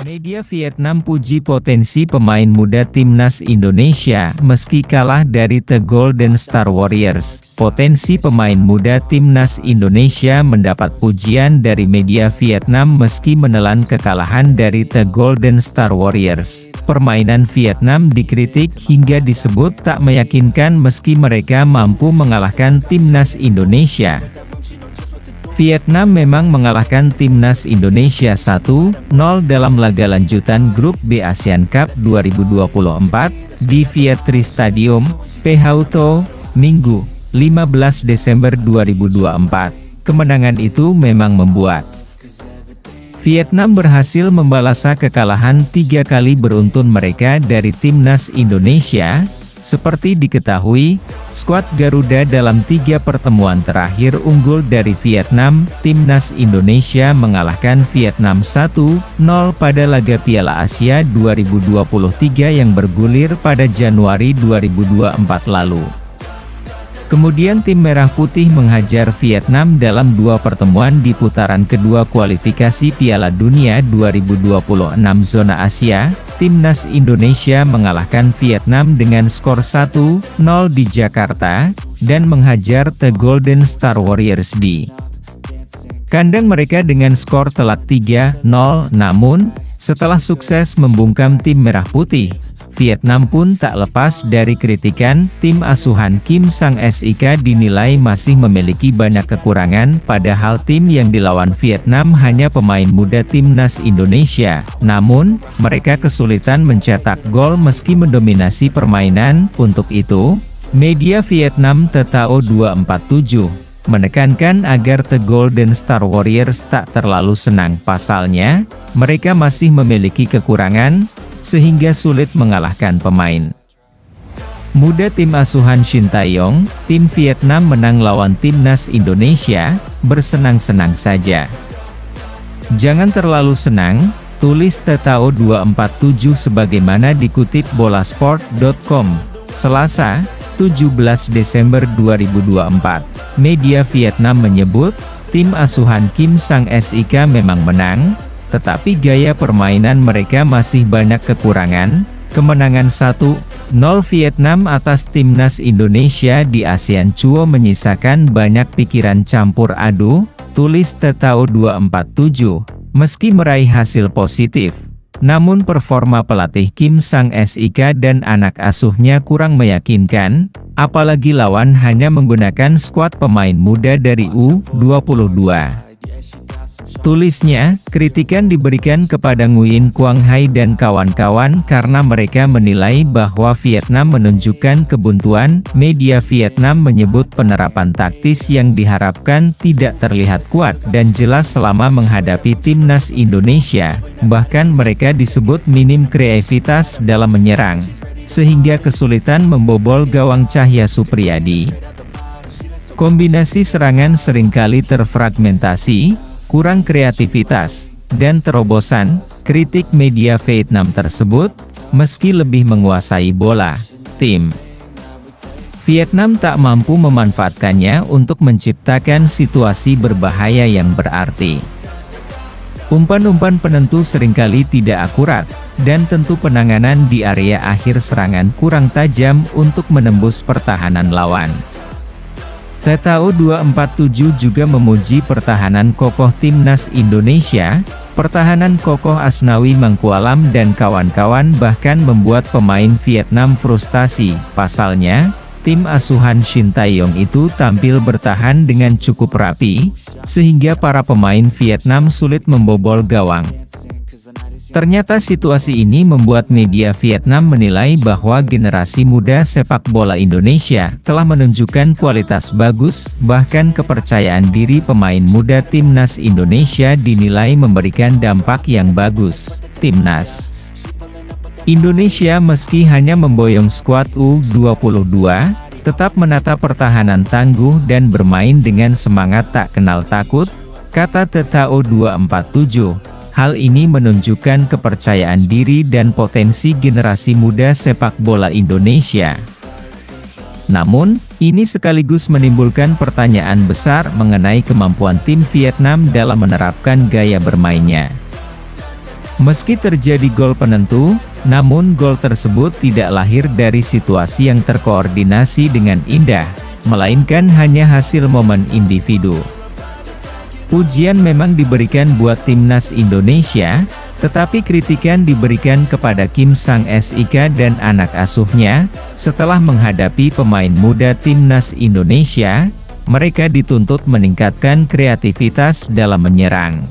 Media Vietnam puji potensi pemain muda timnas Indonesia meski kalah dari The Golden Star Warriors. Potensi pemain muda timnas Indonesia mendapat pujian dari media Vietnam meski menelan kekalahan dari The Golden Star Warriors. Permainan Vietnam dikritik hingga disebut tak meyakinkan meski mereka mampu mengalahkan timnas Indonesia. Vietnam memang mengalahkan timnas Indonesia 1-0 dalam laga lanjutan grup B Asian Cup 2024 di Vietri Stadium, Phu Tho, Minggu, 15 Desember 2024. Kemenangan itu memang membuat Vietnam berhasil membalas kekalahan 3 kali beruntun mereka dari timnas Indonesia. Seperti diketahui, skuad Garuda dalam 3 pertemuan terakhir unggul dari Vietnam. Timnas Indonesia mengalahkan Vietnam 1-0 pada laga Piala Asia 2023 yang bergulir pada Januari 2024 lalu. Kemudian tim Merah Putih menghajar Vietnam dalam 2 pertemuan di putaran kedua kualifikasi Piala Dunia 2026 zona Asia. Timnas Indonesia mengalahkan Vietnam dengan skor 1-0 di Jakarta, dan menghajar The Golden Star Warriors di kandang mereka dengan skor telak 3-0. Namun, setelah sukses membungkam tim Merah Putih, Vietnam pun tak lepas dari kritikan. Tim asuhan Kim Sang-sik dinilai masih memiliki banyak kekurangan, padahal tim yang dilawan Vietnam hanya pemain muda timnas Indonesia. Namun, mereka kesulitan mencetak gol meski mendominasi permainan. Untuk itu, media Vietnam TTO 247 menekankan agar The Golden Star Warriors tak terlalu senang. Pasalnya, mereka masih memiliki kekurangan, sehingga sulit mengalahkan pemain muda tim asuhan Shin Tae-yong. Tim Vietnam menang lawan timnas Indonesia, bersenang-senang saja. Jangan terlalu senang, tulis TTO 247 sebagaimana dikutip bolasport.com, Selasa, 17 Desember 2024. Media Vietnam menyebut, tim asuhan Kim Sang-sik memang menang, tetapi gaya permainan mereka masih banyak kekurangan. Kemenangan 1-0 Vietnam atas timnas Indonesia di ASEAN Chuo menyisakan banyak pikiran campur aduk, tulis TTO 247. Meski meraih hasil positif, namun performa pelatih Kim Sang-sik dan anak asuhnya kurang meyakinkan, apalagi lawan hanya menggunakan skuad pemain muda dari U22. Tulisnya, kritikan diberikan kepada Nguyen Quang Hai dan kawan-kawan karena mereka menilai bahwa Vietnam menunjukkan kebuntuan. Media Vietnam menyebut penerapan taktis yang diharapkan tidak terlihat kuat dan jelas selama menghadapi timnas Indonesia. Bahkan mereka disebut minim kreativitas dalam menyerang, sehingga kesulitan membobol gawang Cahya Supriyadi. Kombinasi serangan seringkali terfragmentasi, kurang kreativitas, dan terobosan. Kritik media Vietnam tersebut, meski lebih menguasai bola, tim Vietnam tak mampu memanfaatkannya untuk menciptakan situasi berbahaya yang berarti. Umpan-umpan penentu seringkali tidak akurat, dan tentu penanganan di area akhir serangan kurang tajam untuk menembus pertahanan lawan. TTO 247 juga memuji pertahanan kokoh timnas Indonesia. Pertahanan kokoh Asnawi Mangkualam dan kawan-kawan bahkan membuat pemain Vietnam frustasi. Pasalnya, tim asuhan Shin Tae-yong itu tampil bertahan dengan cukup rapi, sehingga para pemain Vietnam sulit membobol gawang. Ternyata situasi ini membuat media Vietnam menilai bahwa generasi muda sepak bola Indonesia telah menunjukkan kualitas bagus, bahkan kepercayaan diri pemain muda timnas Indonesia dinilai memberikan dampak yang bagus. Timnas Indonesia meski hanya memboyong skuad U22, tetap menata pertahanan tangguh dan bermain dengan semangat tak kenal takut, kata TTO 247. Hal ini menunjukkan kepercayaan diri dan potensi generasi muda sepak bola Indonesia. Namun, ini sekaligus menimbulkan pertanyaan besar mengenai kemampuan tim Vietnam dalam menerapkan gaya bermainnya. Meski terjadi gol penentu, namun gol tersebut tidak lahir dari situasi yang terkoordinasi dengan indah, melainkan hanya hasil momen individu. Pujian memang diberikan buat timnas Indonesia, tetapi kritikan diberikan kepada Kim Sang-sik dan anak asuhnya. Setelah menghadapi pemain muda timnas Indonesia, mereka dituntut meningkatkan kreativitas dalam menyerang.